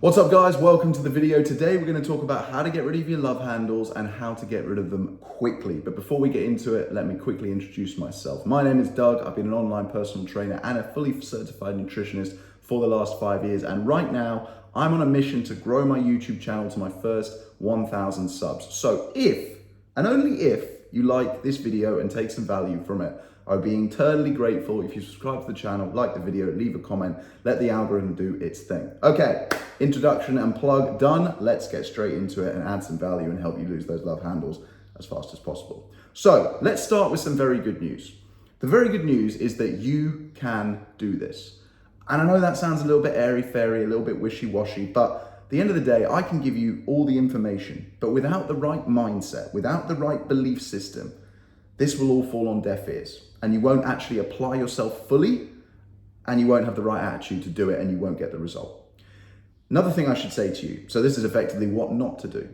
What's up guys, welcome to the video. Today we're going to talk about how to get rid of your love handles and how to get rid of them quickly. But before we get into it, let me quickly introduce myself. My name is Doug, I've been an online personal trainer and a fully certified nutritionist for the last 5 years. And right now, I'm on a mission to grow my YouTube channel to my first 1,000 subs. So if, and only if, you like this video and take some value from it, I'd be eternally grateful if you subscribe to the channel, like the video, leave a comment, let the algorithm do its thing. Okay, introduction and plug done. Let's get straight into it and add some value and help you lose those love handles as fast as possible. So let's start with some very good news. The very good news is that you can do this. And I know that sounds a little bit airy-fairy, a little bit wishy-washy, but at the end of the day, I can give you all the information, but without the right mindset, without the right belief system, this will all fall on deaf ears and you won't actually apply yourself fully and you won't have the right attitude to do it and you won't get the result. Another thing I should say to you, so this is effectively what not to do.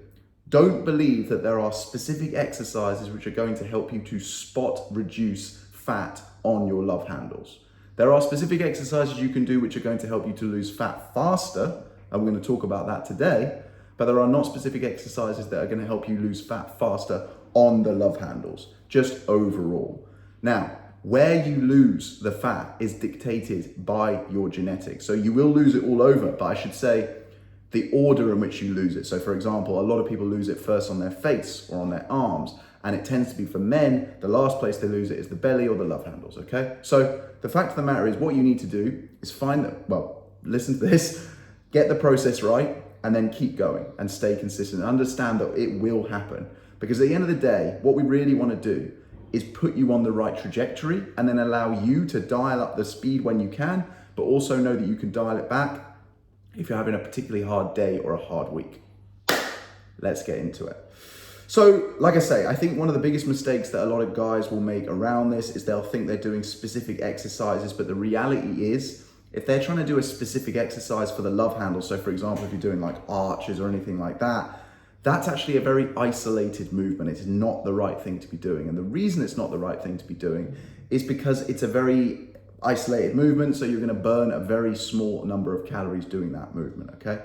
Don't believe that there are specific exercises which are going to help you to spot reduce fat on your love handles. There are specific exercises you can do which are going to help you to lose fat faster, and we're going to talk about that today, but there are not specific exercises that are going to help you lose fat faster on the love handles, just overall. Now, where you lose the fat is dictated by your genetics. So you will lose it all over, but I should say the order in which you lose it. So for example, a lot of people lose it first on their face or on their arms, and it tends to be for men, the last place they lose it is the belly or the love handles, okay? So the fact of the matter is what you need to do is listen to this, get the process right, and then keep going and stay consistent and understand that it will happen. Because at the end of the day, what we really want to do is put you on the right trajectory and then allow you to dial up the speed when you can, but also know that you can dial it back if you're having a particularly hard day or a hard week. Let's get into it. So, like I say, I think one of the biggest mistakes that a lot of guys will make around this is they'll think they're doing specific exercises, but the reality is, if they're trying to do a specific exercise for the love handle, so for example, if you're doing like arches or anything like that, that's actually a very isolated movement. It's not the right thing to be doing. And the reason it's not the right thing to be doing is because it's a very isolated movement. So you're gonna burn a very small number of calories doing that movement, okay?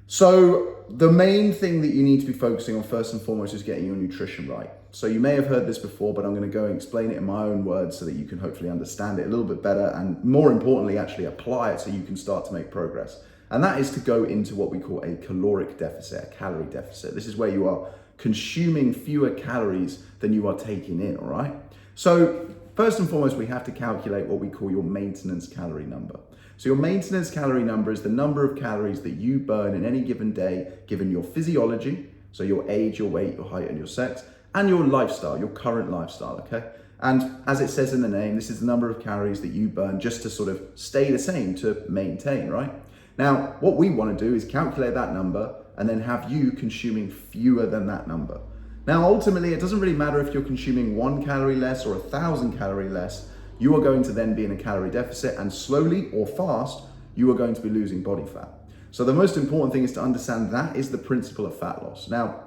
So the main thing that you need to be focusing on first and foremost is getting your nutrition right. So you may have heard this before, but I'm gonna go and explain it in my own words so that you can hopefully understand it a little bit better and more importantly, actually apply it so you can start to make progress. And that is to go into what we call a caloric deficit, a calorie deficit. This is where you are consuming fewer calories than you are taking in, all right? So first and foremost, we have to calculate what we call your maintenance calorie number. So your maintenance calorie number is the number of calories that you burn in any given day, given your physiology, so your age, your weight, your height, and your sex, and your lifestyle, your current lifestyle, okay? And as it says in the name, this is the number of calories that you burn just to sort of stay the same, to maintain, right? Now, what we want to do is calculate that number and then have you consuming fewer than that number. Now, ultimately, it doesn't really matter if you're consuming 1 calorie less or 1,000 calorie less, you are going to then be in a calorie deficit and slowly or fast, you are going to be losing body fat. So the most important thing is to understand that is the principle of fat loss. Now,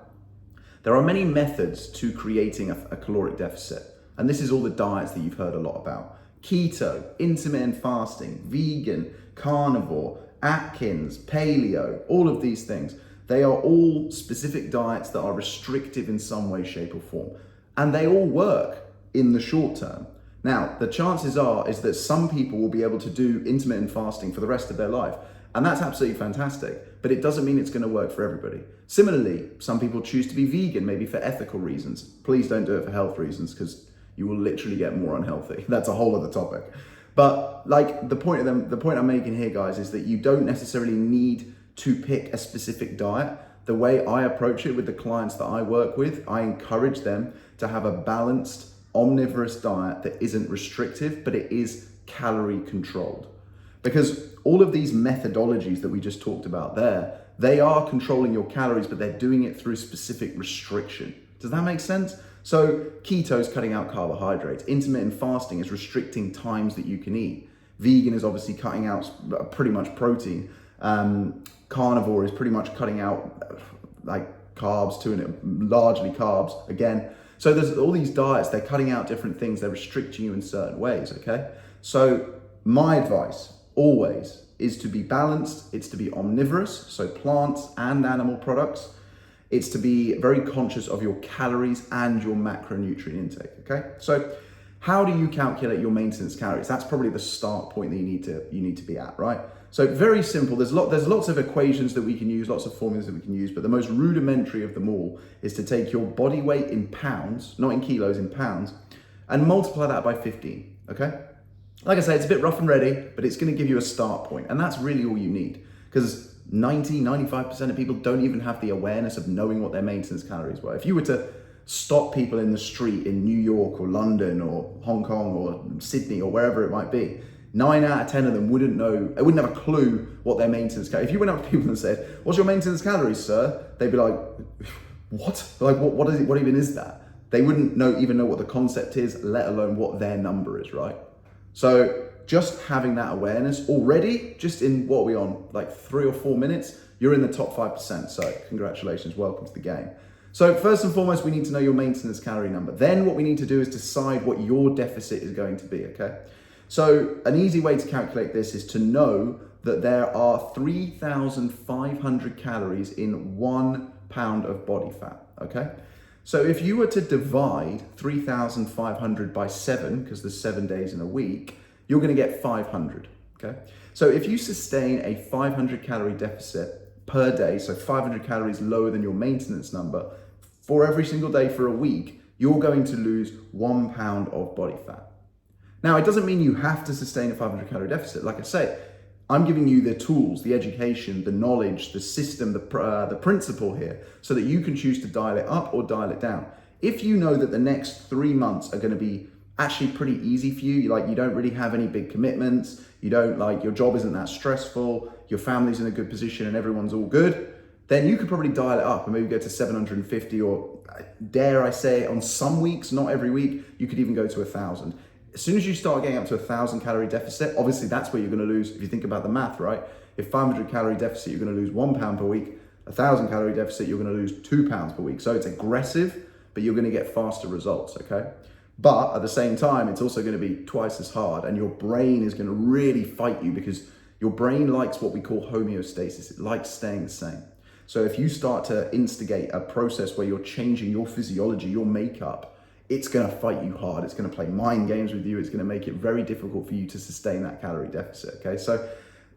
there are many methods to creating a caloric deficit, and this is all the diets that you've heard a lot about. Keto, intermittent fasting, vegan, carnivore, Atkins, paleo, all of these things. They are all specific diets that are restrictive in some way, shape or form. And they all work in the short term. Now, the chances is that some people will be able to do intermittent fasting for the rest of their life. And that's absolutely fantastic, but it doesn't mean it's gonna work for everybody. Similarly, some people choose to be vegan, maybe for ethical reasons. Please don't do it for health reasons because you will literally get more unhealthy. That's a whole other topic. But like the point I'm making here, guys, is that you don't necessarily need to pick a specific diet. The way I approach it with the clients that I work with, I encourage them to have a balanced, omnivorous diet that isn't restrictive, but it is calorie controlled. Because all of these methodologies that we just talked about there, they are controlling your calories, but they're doing it through specific restriction. Does that make sense? So keto is cutting out carbohydrates. Intermittent fasting is restricting times that you can eat. Vegan is obviously cutting out pretty much protein. Carnivore is pretty much cutting out like carbs too, largely carbs again. So there's all these diets, they're cutting out different things, they're restricting you in certain ways, okay? So my advice always is to be balanced, it's to be omnivorous, so plants and animal products. It's to be very conscious of your calories and your macronutrient intake, okay? So how do you calculate your maintenance calories? That's probably the start point that you need to be at, right? So very simple. There's lots of equations that we can use, lots of formulas that we can use, but the most rudimentary of them all is to take your body weight in pounds, not in kilos, in pounds, and multiply that by 15, okay? Like I say, it's a bit rough and ready, but it's gonna give you a start point, and that's really all you need, because 95% of people don't even have the awareness of knowing what their maintenance calories were. If you were to stop people in the street in New York or London or Hong Kong or Sydney or wherever it might be, 9 out of 10 of them wouldn't have a clue what their maintenance calories. If you went up to people and said, "What's your maintenance calories, sir?" They'd be like, "What? Like, what is it? What even is that?" They wouldn't even know what the concept is, let alone what their number is, right? So just having that awareness already, just in what are we on, like 3 or 4 minutes, you're in the top 5%. So congratulations, welcome to the game. So first and foremost, we need to know your maintenance calorie number. Then what we need to do is decide what your deficit is going to be, okay? So an easy way to calculate this is to know that there are 3,500 calories in 1 pound of body fat, okay? So if you were to divide 3,500 by 7, because there's 7 days in a week, you're going to get 500, okay? So if you sustain a 500 calorie deficit per day, so 500 calories lower than your maintenance number, for every single day for a week, you're going to lose 1 pound of body fat. Now, it doesn't mean you have to sustain a 500 calorie deficit. Like I say, I'm giving you the tools, the education, the knowledge, the system, the principle here, so that you can choose to dial it up or dial it down. If you know that the next 3 months are going to be actually pretty easy for you, you don't really have any big commitments, your job isn't that stressful, your family's in a good position and everyone's all good, then you could probably dial it up and maybe go to 750, or dare I say, on some weeks, not every week, you could even go to 1,000. As soon as you start getting up to 1,000 calorie deficit, obviously that's where you're going to lose, if you think about the math, right? If 500 calorie deficit, you're going to lose 1 pound per week. 1,000 calorie deficit, you're going to lose 2 pounds per week. So it's aggressive, but you're going to get faster results, okay? But at the same time, it's also going to be twice as hard, and your brain is going to really fight you, because your brain likes what we call homeostasis. It likes staying the same. So if you start to instigate a process where you're changing your physiology, your makeup, it's going to fight you hard. It's going to play mind games with you. It's going to make it very difficult for you to sustain that calorie deficit, okay? So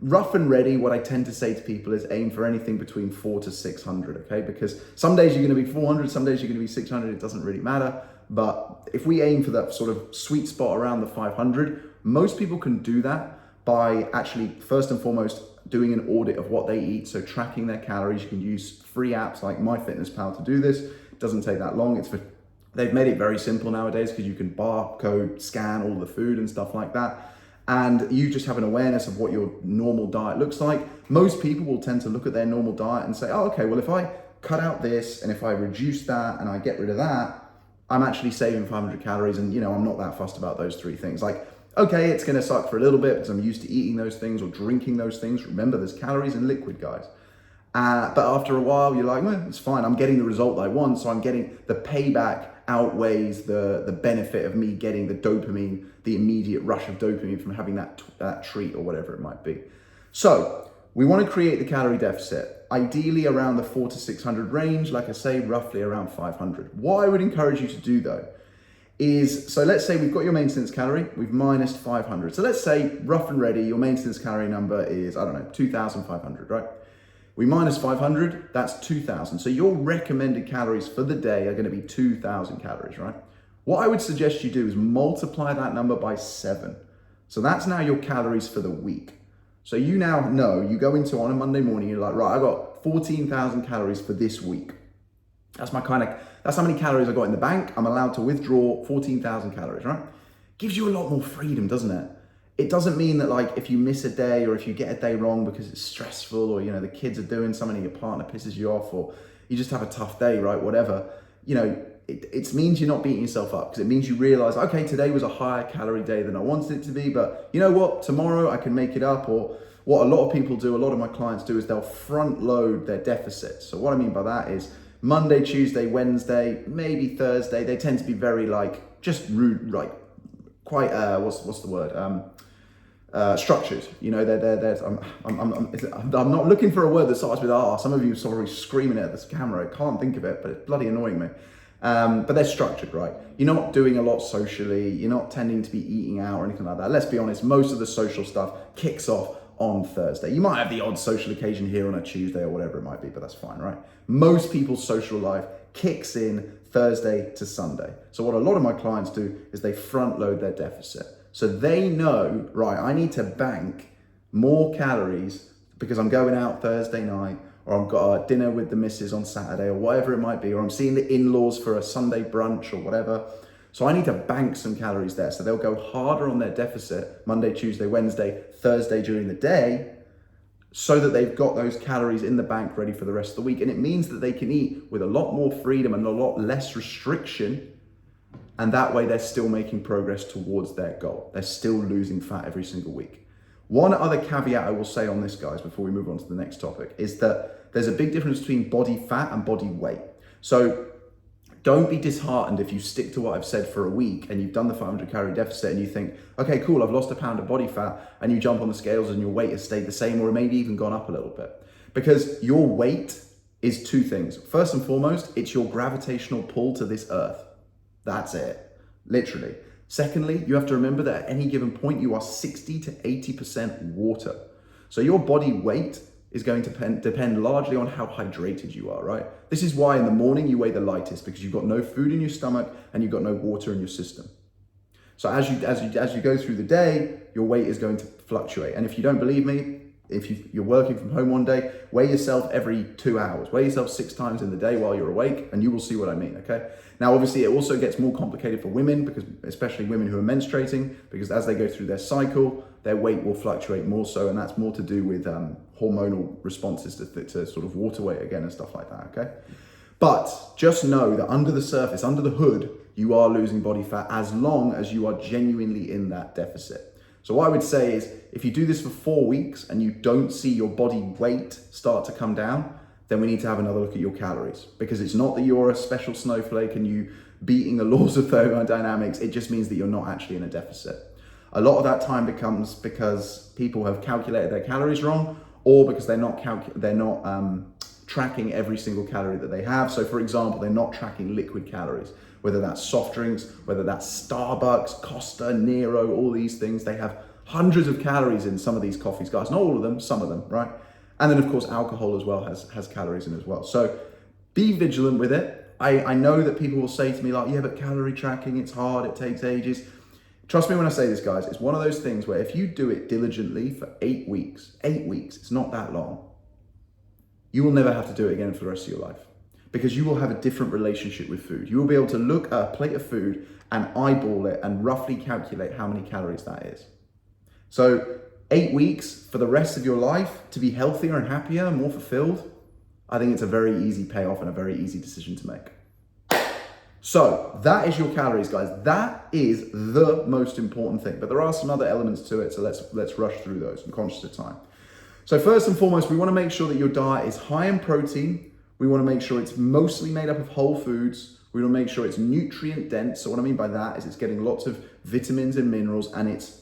rough and ready, what I tend to say to people is aim for anything between 400 to 600, okay? Because some days you're going to be 400, some days you're going to be 600, it doesn't really matter. But if we aim for that sort of sweet spot around the 500, most people can do that by actually, first and foremost, doing an audit of what they eat. So tracking their calories. You can use free apps like MyFitnessPal to do this. It doesn't take that long. They've made it very simple nowadays, because you can barcode scan all the food and stuff like that. And you just have an awareness of what your normal diet looks like. Most people will tend to look at their normal diet and say, oh, okay, well, if I cut out this and if I reduce that and I get rid of that, I'm actually saving 500 calories, and I'm not that fussed about those 3 things. Like, okay, it's gonna suck for a little bit because I'm used to eating those things or drinking those things. Remember, there's calories in liquid, guys. But after a while, you're like, well, it's fine. I'm getting the result that I want, so I'm getting the payback outweighs the benefit of me getting the dopamine, the immediate rush of dopamine from having that treat or whatever it might be. So we want to create the calorie deficit, ideally around the 400 to 600 range, like I say, roughly around 500. What I would encourage you to do though is, so let's say we've got your maintenance calorie, we've minus 500. So let's say, rough and ready, your maintenance calorie number is, 2,500, right? We minus 500, that's 2,000. So your recommended calories for the day are going to be 2,000 calories, right? What I would suggest you do is multiply that number by 7. So that's now your calories for the week. So you now know, you go into on a Monday morning, you're like, right, I got 14,000 calories for this week. That's how many calories I got in the bank. I'm allowed to withdraw 14,000 calories, right? Gives you a lot more freedom, doesn't it? It doesn't mean that, like, if you miss a day or if you get a day wrong because it's stressful, or, the kids are doing something and your partner pisses you off, or you just have a tough day, right? Whatever, it means you're not beating yourself up, because it means you realize, okay, today was a higher calorie day than I wanted it to be, but you know what? Tomorrow I can make it up. Or what a lot of people do, a lot of my clients do, is they'll front load their deficits. So what I mean by that is Monday, Tuesday, Wednesday, maybe Thursday, they tend to be very, like, just rude, like, quite, what's the word? structured. You know, I'm not looking for a word that starts with R. Some of you are sorry screaming at this camera. I can't think of it, but it's bloody annoying me. But they're structured, right? You're not doing a lot socially. You're not tending to be eating out or anything like that. Let's be honest, most of the social stuff kicks off on Thursday. You might have the odd social occasion here on a Tuesday or whatever it might be, but that's fine, right? Most people's social life kicks in Thursday to Sunday. So what a lot of my clients do is they front load their deficit. So they know, right, I need to bank more calories because I'm going out Thursday night, or I've got a dinner with the missus on Saturday, or whatever it might be, or I'm seeing the in-laws for a Sunday brunch or whatever. So I need to bank some calories there. So they'll go harder on their deficit Monday, Tuesday, Wednesday, Thursday during the day, so that they've got those calories in the bank ready for the rest of the week. And it means that they can eat with a lot more freedom and a lot less restriction. And that way they're still making progress towards their goal. They're still losing fat every single week. One other caveat I will say on this, guys, before we move on to the next topic, is that there's a big difference between body fat and body weight. So don't be disheartened if you stick to what I've said for a week and you've done the 500 calorie deficit and you think, okay, cool, I've lost a pound of body fat, and you jump on the scales and your weight has stayed the same or maybe even gone up a little bit. Because your weight is two things. First and foremost, it's your gravitational pull to this earth. That's it, literally. Secondly, you have to remember that at any given point, you are 60 to 80% water. So your body weight is going to depend largely on how hydrated you are, right? This is why in the morning you weigh the lightest, because you've got no food in your stomach and you've got no water in your system. So as you go through the day, your weight is going to fluctuate. And if you don't believe me, if you're working from home one day, weigh yourself every 2 hours. Weigh yourself 6 times in the day while you're awake, and you will see what I mean, okay? Now, obviously, it also gets more complicated for women, because especially women who are menstruating, because as they go through their cycle, their weight will fluctuate more so, and that's more to do with hormonal responses to sort of water weight again and stuff like that, okay? But just know that under the surface, under the hood, you are losing body fat as long as you are genuinely in that deficit. So what I would say is, if you do this for 4 weeks and you don't see your body weight start to come down, then we need to have another look at your calories, because it's not that you're a special snowflake and you beating the laws of thermodynamics. It just means that you're not actually in a deficit. A lot of that time becomes because people have calculated their calories wrong, or because they're not tracking every single calorie that they have. So for example, they're not tracking liquid calories, whether that's soft drinks, whether that's Starbucks, Costa, Nero, all these things. They have hundreds of calories in some of these coffees, guys. Not all of them, some of them, right? And then of course, alcohol as well has calories in as well. So be vigilant with it. I know that people will say to me like, yeah, but calorie tracking, it's hard, it takes ages. Trust me when I say this, guys, it's one of those things where if you do it diligently for 8 weeks, it's not that long, you will never have to do it again for the rest of your life, because you will have a different relationship with food. You will be able to look at a plate of food and eyeball it and roughly calculate how many calories that is. So 8 weeks for the rest of your life to be healthier and happier and more fulfilled, I think it's a very easy payoff and a very easy decision to make. So that is your calories, guys. That is the most important thing, but there are some other elements to it. So let's rush through those. I'm conscious of time. So first and foremost, we want to make sure that your diet is high in protein. We want to make sure it's mostly made up of whole foods. We want to make sure it's nutrient dense. So what I mean by that is it's getting lots of vitamins and minerals, and it's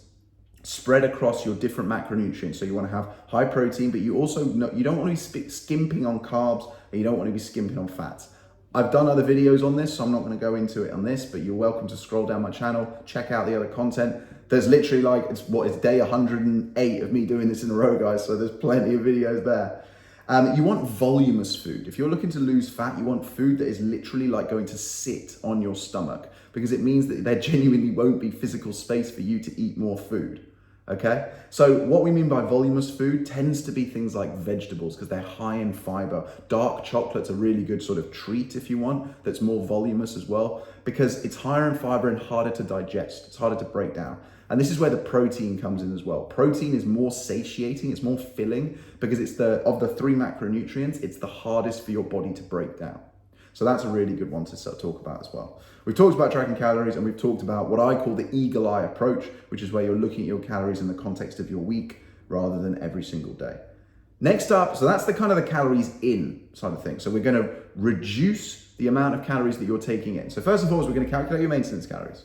spread across your different macronutrients. So you want to have high protein, but you also you don't want to be skimping on carbs, and you don't want to be skimping on fats. I've done other videos on this, so I'm not going to go into it on this, but you're welcome to scroll down my channel, check out the other content. There's literally like, it's day 108 of me doing this in a row, guys. So there's plenty of videos there. You want voluminous food. If you're looking to lose fat, you want food that is literally like going to sit on your stomach, because it means that there genuinely won't be physical space for you to eat more food. Okay, so what we mean by voluminous food tends to be things like vegetables, because they're high in fiber. Dark chocolate's a really good sort of treat if you want, that's more voluminous as well, because it's higher in fiber and harder to digest. It's harder to break down. And this is where the protein comes in as well. Protein is more satiating, it's more filling, because it's of the 3 macronutrients, it's the hardest for your body to break down. So that's a really good one to talk about as well. We've talked about tracking calories, and we've talked about what I call the eagle eye approach, which is where you're looking at your calories in the context of your week rather than every single day. Next up, so that's the kind of the calories in side of things. So we're going to reduce the amount of calories that you're taking in. So first and foremost, we're going to calculate your maintenance calories.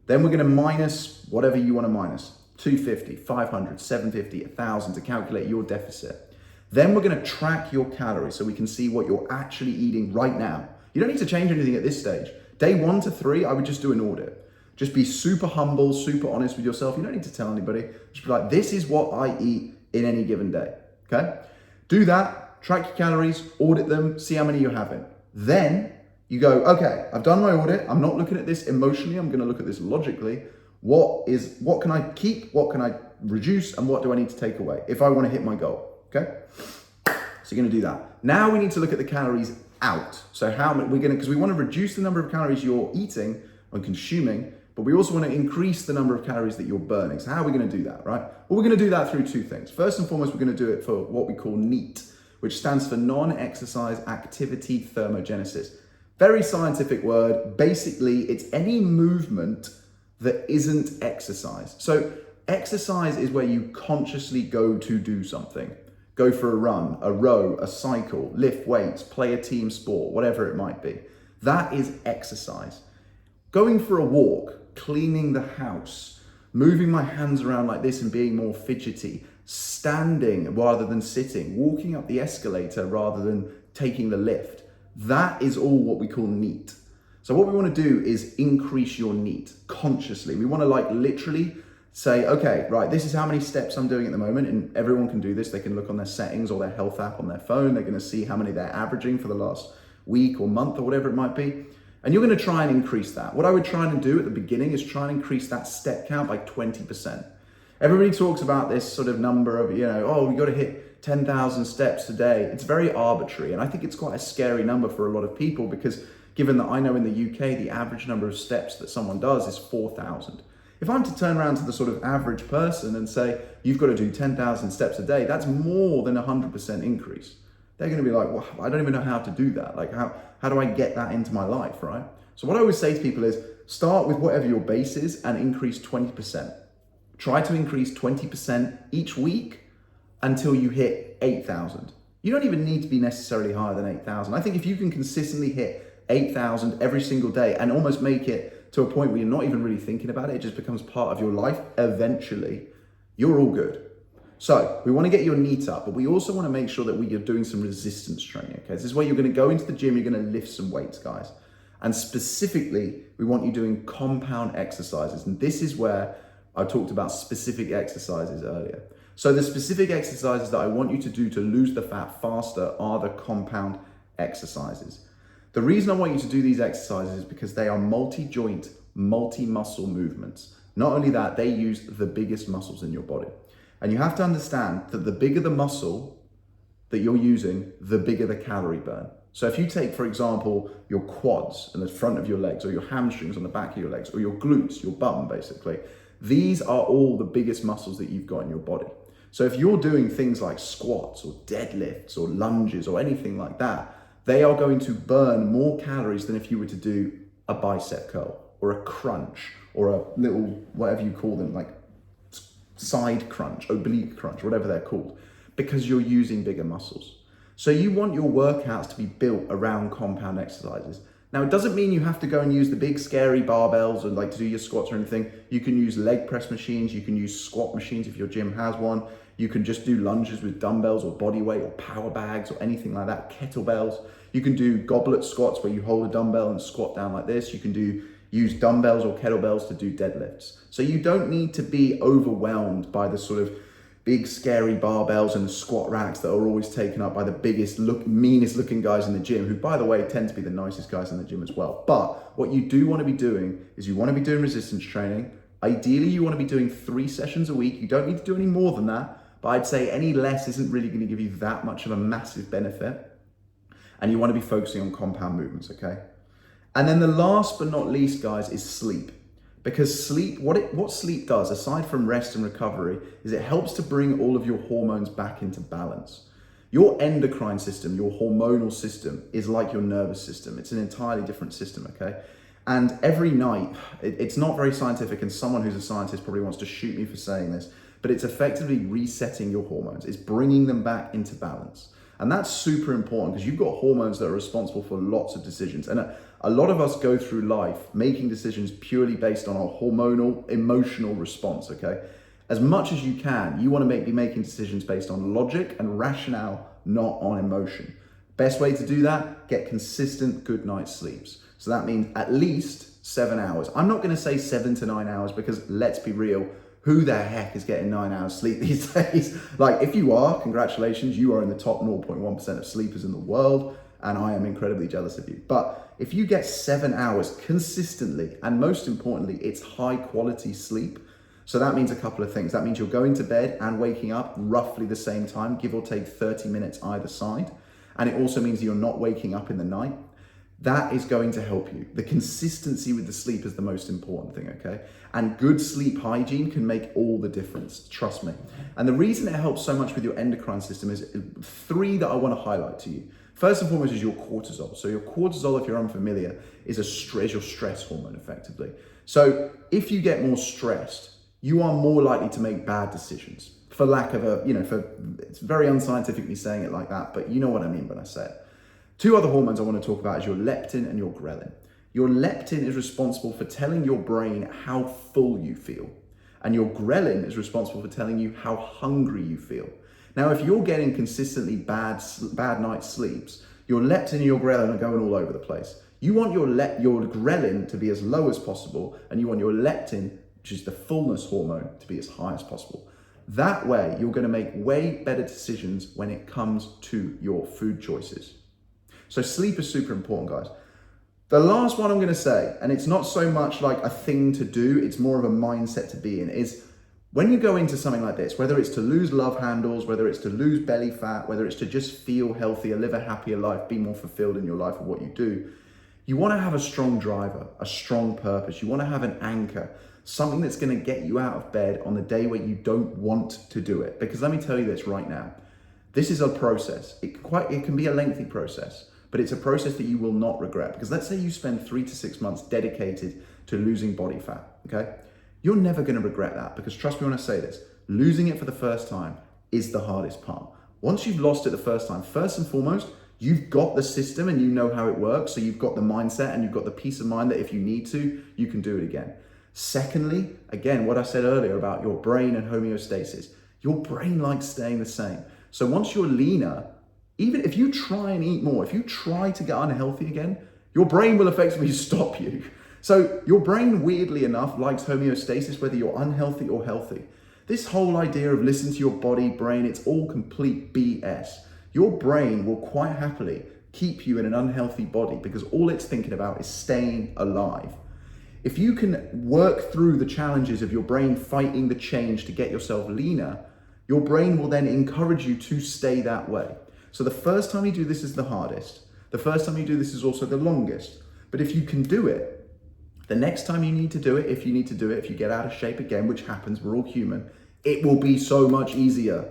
Then we're going to minus whatever you want to minus. 250, 500, 750, 1,000 to calculate your deficit. Then we're gonna track your calories so we can see what you're actually eating right now. You don't need to change anything at this stage. Day 1 to 3, I would just do an audit. Just be super humble, super honest with yourself. You don't need to tell anybody. Just be like, this is what I eat in any given day, okay? Do that, track your calories, audit them, see how many you're having. Then you go, okay, I've done my audit. I'm not looking at this emotionally. I'm gonna look at this logically. What can I keep? What can I reduce? And what do I need to take away if I wanna hit my goal, okay? So you're gonna do that. Now we need to look at the calories out. So because we wanna reduce the number of calories you're eating and consuming, but we also want to increase the number of calories that you're burning. So how are we going to do that, right? Well, we're going to do that through 2 things. First and foremost, we're going to do it for what we call NEAT, which stands for non-exercise activity thermogenesis. Very scientific word. Basically, it's any movement that isn't exercise. So exercise is where you consciously go to do something. Go for a run, a row, a cycle, lift weights, play a team sport, whatever it might be. That is exercise. Going for a walk, cleaning the house, moving my hands around like this and being more fidgety, standing rather than sitting, walking up the escalator rather than taking the lift. That is all what we call NEAT. So what we want to do is increase your NEAT consciously. We want to literally say, okay, right, this is how many steps I'm doing at the moment, and everyone can do this. They can look on their settings or their health app on their phone. They're going to see how many they're averaging for the last week or month or whatever it might be. And you're going to try and increase that. What I would try and do at the beginning is try and increase that step count by 20%. Everybody talks about this sort of number of, oh, we got to hit 10,000 steps a day. It's very arbitrary. And I think it's quite a scary number for a lot of people because given that I know in the UK, the average number of steps that someone does is 4,000. If I'm to turn around to the sort of average person and say, you've got to do 10,000 steps a day, that's more than 100% increase. They're going to be like, well, I don't even know how to do that. Like, how do I get that into my life, right? So what I always say to people is start with whatever your base is and increase 20%. Try to increase 20% each week until you hit 8,000. You don't even need to be necessarily higher than 8,000. I think if you can consistently hit 8,000 every single day and almost make it to a point where you're not even really thinking about it, it just becomes part of your life eventually, you're all good. So we want to get your NEAT up, but we also want to make sure that we are doing some resistance training, okay? This is where you're going to go into the gym, you're going to lift some weights, guys. And specifically, we want you doing compound exercises. And this is where I talked about specific exercises earlier. So the specific exercises that I want you to do to lose the fat faster are the compound exercises. The reason I want you to do these exercises is because they are multi-joint, multi-muscle movements. Not only that, they use the biggest muscles in your body. And you have to understand that the bigger the muscle that you're using, the bigger the calorie burn. So if you take, for example, your quads and the front of your legs, or your hamstrings on the back of your legs, or your glutes, your bum, basically, these are all the biggest muscles that you've got in your body. So if you're doing things like squats or deadlifts or lunges or anything like that, they are going to burn more calories than if you were to do a bicep curl or a crunch or a little, whatever you call them, like side crunch, oblique crunch, whatever they're called, because you're using bigger muscles. So you want your workouts to be built around compound exercises. Now, it doesn't mean you have to go and use the big scary barbells or like to do your squats or anything. You can use leg press machines. You can use squat machines if your gym has one. You can just do lunges with dumbbells or body weight or power bags or anything like that, kettlebells. You can do goblet squats where you hold a dumbbell and squat down like this. You can use dumbbells or kettlebells to do deadlifts. So you don't need to be overwhelmed by the sort of big scary barbells and the squat racks that are always taken up by the meanest looking guys in the gym, who by the way tend to be the nicest guys in the gym as well. But what you do want to be doing is you want to be doing resistance training. Ideally, you want to be doing 3 sessions a week. You don't need to do any more than that, but I'd say any less isn't really going to give you that much of a massive benefit. And you want to be focusing on compound movements, okay? And then the last but not least, guys, is sleep. Because sleep, what sleep does, aside from rest and recovery, is it helps to bring all of your hormones back into balance. Your endocrine system, your hormonal system, is like your nervous system. It's an entirely different system, okay? And every night, it's not very scientific, and someone who's a scientist probably wants to shoot me for saying this, but it's effectively resetting your hormones. It's bringing them back into balance. And that's super important because you've got hormones that are responsible for lots of decisions. And a lot of us go through life making decisions purely based on our hormonal, emotional response, okay? As much as you can, you want to be making decisions based on logic and rationale, not on emotion. Best way to do that, get consistent good night's sleeps. So that means at least 7 hours. I'm not going to say 7 to 9 hours because let's be real, who the heck is getting 9 hours sleep these days? Like if you are, congratulations, you are in the top 0.1% of sleepers in the world, and I am incredibly jealous of you. But if you get 7 hours consistently, and most importantly, it's high quality sleep, so that means a couple of things. That means you're going to bed and waking up roughly the same time, give or take 30 minutes either side. And it also means you're not waking up in the night. That is going to help you. The consistency with the sleep is the most important thing, okay? And good sleep hygiene can make all the difference, trust me. And the reason it helps so much with your endocrine system is 3 that I want to highlight to you. First and foremost is your cortisol. So your cortisol, if you're unfamiliar, is your stress hormone effectively. So if you get more stressed, you are more likely to make bad decisions. For lack of it's very unscientific me saying it like that, but you know what I mean when I say it. 2 other hormones I want to talk about is your leptin and your ghrelin. Your leptin is responsible for telling your brain how full you feel. And your ghrelin is responsible for telling you how hungry you feel. Now, if you're getting consistently bad night's sleeps, your leptin and your ghrelin are going all over the place. You want your ghrelin to be as low as possible, and you want your leptin, which is the fullness hormone, to be as high as possible. That way, you're going to make way better decisions when it comes to your food choices. So sleep is super important, guys. The last one I'm going to say, and it's not so much like a thing to do, it's more of a mindset to be in, is when you go into something like this, whether it's to lose love handles, whether it's to lose belly fat, whether it's to just feel healthier, live a happier life, be more fulfilled in your life of what you do, you want to have a strong driver, a strong purpose. You want to have an anchor, something that's going to get you out of bed on the day where you don't want to do it. Because let me tell you this right now, this is a process. It can be a lengthy process, but it's a process that you will not regret. Because let's say you spend 3 to 6 months dedicated to losing body fat, okay? You're never going to regret that, because trust me when I say this, losing it for the first time is the hardest part. Once you've lost it the first time, first and foremost, you've got the system and you know how it works. So you've got the mindset and you've got the peace of mind that if you need to, you can do it again. Secondly, again, what I said earlier about your brain and homeostasis, your brain likes staying the same. So once you're leaner, even if you try and eat more, if you try to get unhealthy again, your brain will effectively stop you. So your brain, weirdly enough, likes homeostasis, whether you're unhealthy or healthy. This whole idea of listen to your body, brain, it's all complete BS. Your brain will quite happily keep you in an unhealthy body because all it's thinking about is staying alive. If you can work through the challenges of your brain fighting the change to get yourself leaner, your brain will then encourage you to stay that way. So the first time you do this is the hardest. The first time you do this is also the longest. But if you can do it, the next time you need to do it, if you get out of shape again, which happens, we're all human, it will be so much easier.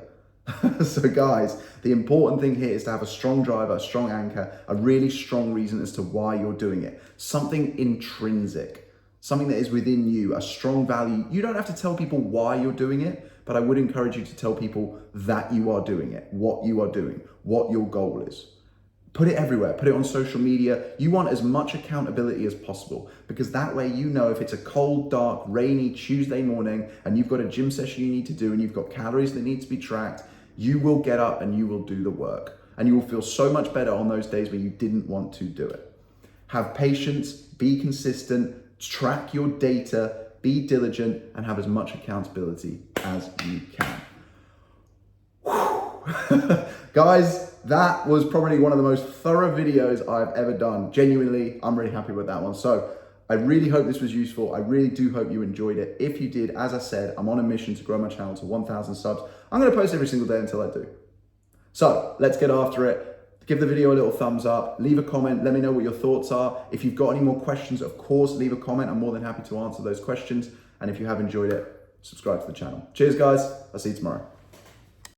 So guys, the important thing here is to have a strong driver, a strong anchor, a really strong reason as to why you're doing it. Something intrinsic, something that is within you, a strong value. You don't have to tell people why you're doing it, but I would encourage you to tell people that you are doing it, what you are doing, what your goal is. Put it everywhere, put it on social media. You want as much accountability as possible because that way you know if it's a cold, dark, rainy Tuesday morning and you've got a gym session you need to do and you've got calories that need to be tracked, you will get up and you will do the work. And you will feel so much better on those days where you didn't want to do it. Have patience, be consistent, track your data, be diligent, and have as much accountability as you can. Guys, that was probably one of the most thorough videos I've ever done. Genuinely, I'm really happy with that one. So I really hope this was useful. I really do hope you enjoyed it. If you did, as I said, I'm on a mission to grow my channel to 1,000 subs. I'm going to post every single day until I do. So let's get after it. Give the video a little thumbs up, leave a comment, let me know what your thoughts are. If you've got any more questions, of course, leave a comment. I'm more than happy to answer those questions. And if you have enjoyed it, subscribe to the channel. Cheers, guys. I'll see you tomorrow.